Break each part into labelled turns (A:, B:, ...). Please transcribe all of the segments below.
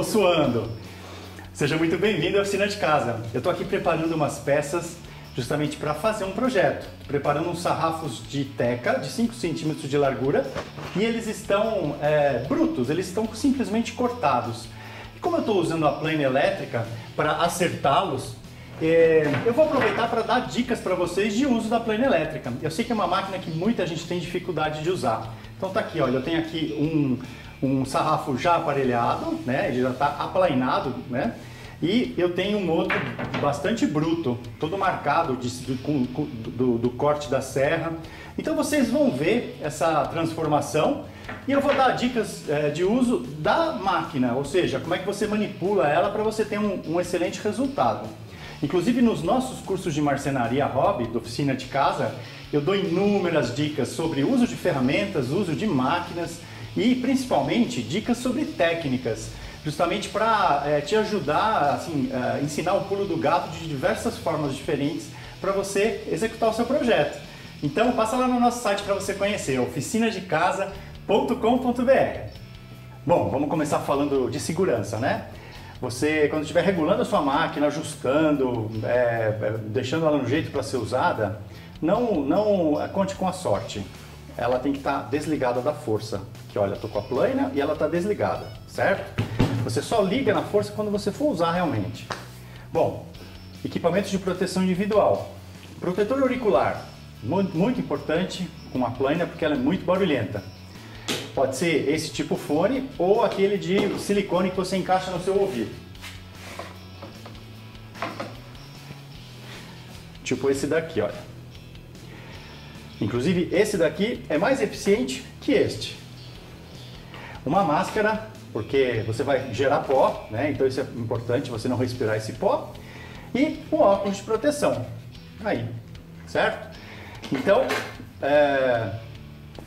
A: suando. Seja muito bem-vindo à Oficina de Casa. Eu estou aqui preparando umas peças justamente para fazer um projeto. Preparando uns sarrafos de teca de 5 centímetros de largura e eles estão brutos, eles estão simplesmente cortados. E como eu estou usando a plana elétrica para acertá-los, eu vou aproveitar para dar dicas para vocês de uso da plana elétrica. Eu sei que é uma máquina que muita gente tem dificuldade de usar. Então tá aqui, olha, eu tenho aqui um sarrafo já aparelhado, né? Ele já está aplainado, né? E eu tenho um outro bastante bruto, todo marcado do corte da serra. Então vocês vão ver essa transformação e eu vou dar dicas de uso da máquina, ou seja, como é que você manipula ela para você ter um excelente resultado. Inclusive nos nossos cursos de marcenaria hobby, da Oficina de Casa, eu dou inúmeras dicas sobre uso de ferramentas, uso de máquinas e principalmente dicas sobre técnicas, justamente para te ajudar, assim, ensinar o pulo do gato de diversas formas diferentes para você executar o seu projeto. Então passa lá no nosso site para você conhecer, oficinadecasa.com.br. Bom, vamos começar falando de segurança, né? Você, quando estiver regulando a sua máquina, ajustando, deixando ela no jeito para ser usada, não conte com a sorte. Ela tem que estar desligada da força. Que olha, estou com a plana e ela está desligada, certo? Você só liga na força quando você for usar realmente. Bom, equipamentos de proteção individual. Protetor auricular, muito importante com a plana porque ela é muito barulhenta. Pode ser esse tipo fone ou aquele de silicone que você encaixa no seu ouvido. Tipo esse daqui, olha. Inclusive esse daqui é mais eficiente que este. Uma máscara, porque você vai gerar pó, né? Então isso é importante, você não respirar esse pó. E um óculos de proteção. Aí, certo? Então,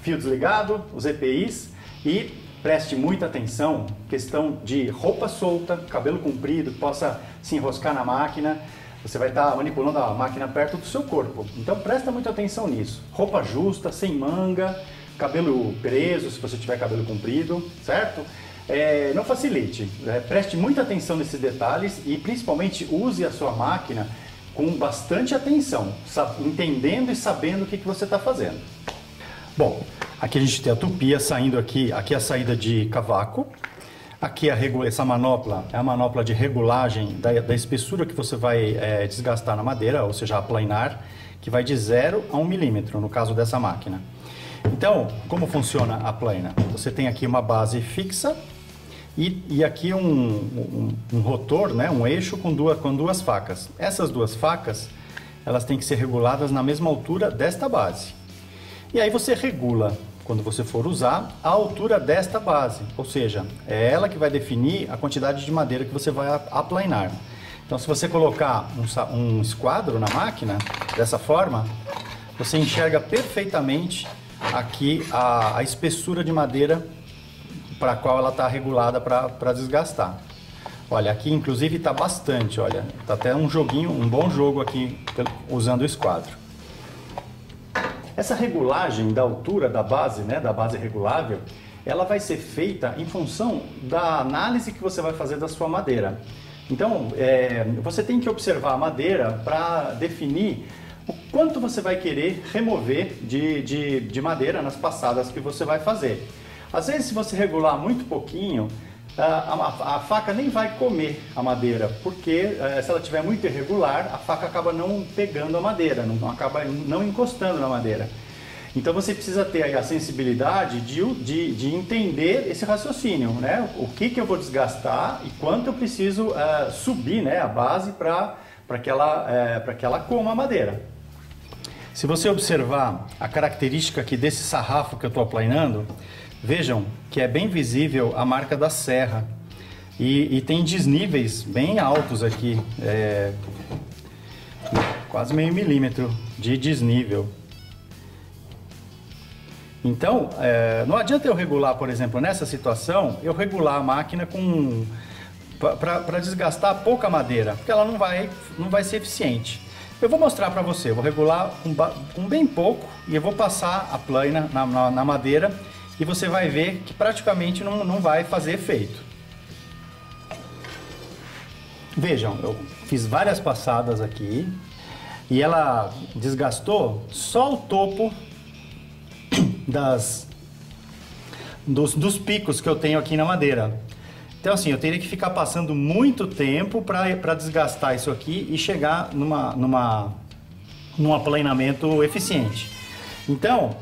A: fio desligado, os EPIs e preste muita atenção, questão de roupa solta, cabelo comprido, que possa se enroscar na máquina, você vai estar manipulando a máquina perto do seu corpo, então presta muita atenção nisso. Roupa justa, sem manga, cabelo preso, se você tiver cabelo comprido, certo? Não facilite, preste muita atenção nesses detalhes e principalmente use a sua máquina com bastante atenção, entendendo e sabendo o que você está fazendo. Bom, aqui a gente tem a tupia saindo aqui é a saída de cavaco. Aqui essa manopla é a manopla de regulagem da espessura que você vai desgastar na madeira, ou seja, aplainar, que vai de 0 a 1 milímetro, no caso dessa máquina. Então, como funciona a plana? Você tem aqui uma base fixa e aqui um rotor, né, um eixo com duas facas. Essas duas facas, elas têm que ser reguladas na mesma altura desta base. E aí você regula, quando você for usar, a altura desta base, ou seja, é ela que vai definir a quantidade de madeira que você vai aplainar. Então se você colocar um esquadro na máquina, dessa forma, você enxerga perfeitamente aqui a espessura de madeira para a qual ela está regulada para desgastar. Olha, aqui inclusive está bastante, olha, está até um bom jogo aqui usando o esquadro. Essa regulagem da altura da base, né, da base regulável, ela vai ser feita em função da análise que você vai fazer da sua madeira. Então, você tem que observar a madeira para definir o quanto você vai querer remover de madeira nas passadas que você vai fazer. Às vezes, se você regular muito pouquinho, a faca nem vai comer a madeira, porque se ela estiver muito irregular, a faca acaba não pegando a madeira, acaba não encostando na madeira. Então você precisa ter aí a sensibilidade de entender esse raciocínio, né? O que eu vou desgastar e quanto eu preciso subir, né, a base para que ela coma a madeira. Se você observar a característica aqui desse sarrafo que eu estou aplainando, vejam que é bem visível a marca da serra e tem desníveis bem altos aqui, quase meio milímetro de desnível. Então, não adianta eu regular, por exemplo, nessa situação, eu regular a máquina para desgastar pouca madeira, porque ela não vai ser eficiente. Eu vou mostrar para você, eu vou regular com bem pouco e eu vou passar a plana na madeira e você vai ver que praticamente não vai fazer efeito. Vejam, eu fiz várias passadas aqui e ela desgastou só o topo dos picos que eu tenho aqui na madeira. Então assim, eu teria que ficar passando muito tempo para desgastar isso aqui e chegar num aplanamento eficiente. Então,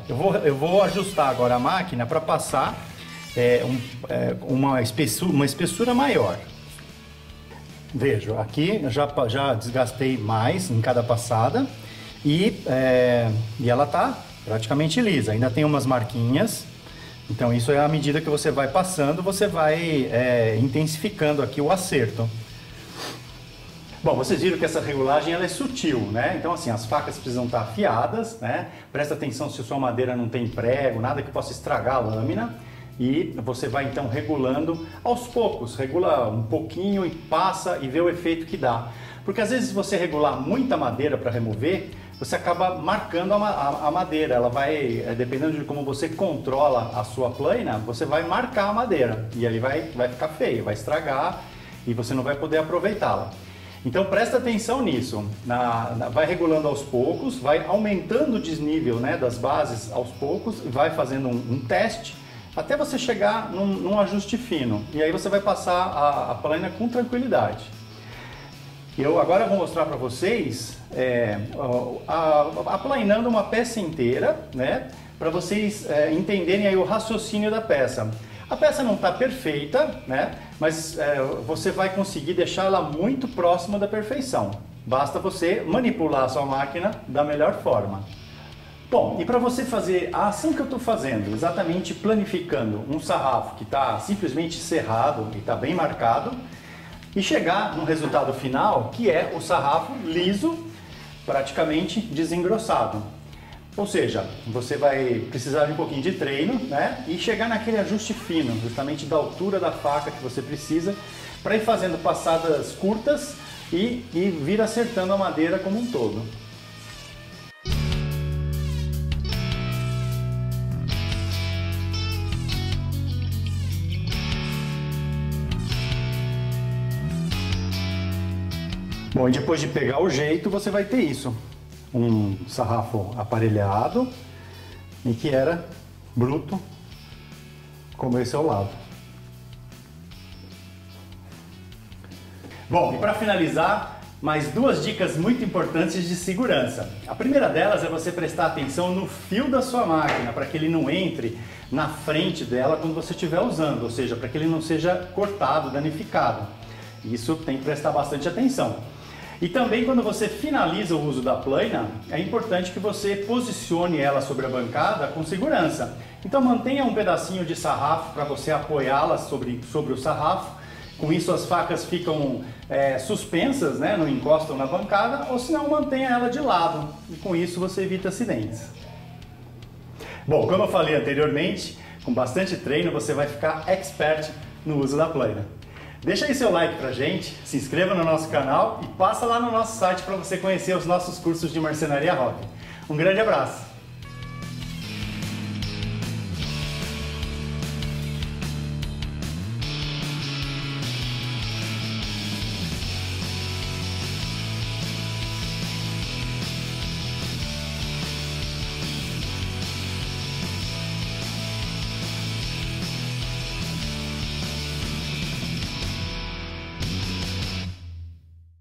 A: eu vou ajustar agora a máquina para passar uma espessura maior. Vejo, aqui eu já desgastei mais em cada passada e ela está praticamente lisa. Ainda tem umas marquinhas, então isso é à medida que você vai passando, você vai intensificando aqui o acerto. Bom, vocês viram que essa regulagem ela é sutil, né? Então assim, as facas precisam estar afiadas, né? Presta atenção se a sua madeira não tem prego, nada que possa estragar a lâmina. E você vai então regulando aos poucos, regula um pouquinho e passa e vê o efeito que dá. Porque às vezes se você regular muita madeira para remover, você acaba marcando a madeira. Ela vai, dependendo de como você controla a sua plaina, você vai marcar a madeira. E aí vai ficar feio, vai estragar e você não vai poder aproveitá-la. Então presta atenção nisso, vai regulando aos poucos, vai aumentando o desnível, né, das bases aos poucos, vai fazendo um teste, até você chegar num ajuste fino. E aí você vai passar a plaina com tranquilidade. Eu agora vou mostrar para vocês aplainando uma peça inteira, né? Para vocês entenderem aí o raciocínio da peça. A peça não está perfeita, né? Mas você vai conseguir deixá-la muito próxima da perfeição. Basta você manipular a sua máquina da melhor forma. Bom, e para você fazer a ação que eu estou fazendo, exatamente planificando um sarrafo que está simplesmente cerrado e está bem marcado, e chegar no resultado final, que é o sarrafo liso, praticamente desengrossado. Ou seja, você vai precisar de um pouquinho de treino, né? E chegar naquele ajuste fino, justamente da altura da faca que você precisa, para ir fazendo passadas curtas e vir acertando a madeira como um todo. Bom, e depois de pegar o jeito, você vai ter isso. Um sarrafo aparelhado e que era bruto, como esse ao lado. Bom, e para finalizar, mais duas dicas muito importantes de segurança. A primeira delas é você prestar atenção no fio da sua máquina, para que ele não entre na frente dela quando você estiver usando, ou seja, para que ele não seja cortado, danificado. Isso tem que prestar bastante atenção. E também quando você finaliza o uso da plaina, é importante que você posicione ela sobre a bancada com segurança. Então mantenha um pedacinho de sarrafo para você apoiá-la sobre o sarrafo. Com isso as facas ficam suspensas, né? Não encostam na bancada, ou senão mantenha ela de lado. E com isso você evita acidentes. Bom, como eu falei anteriormente, com bastante treino você vai ficar expert no uso da plaina. Deixa aí seu like pra gente, se inscreva no nosso canal e passa lá no nosso site para você conhecer os nossos cursos de marcenaria Rock. Um grande abraço!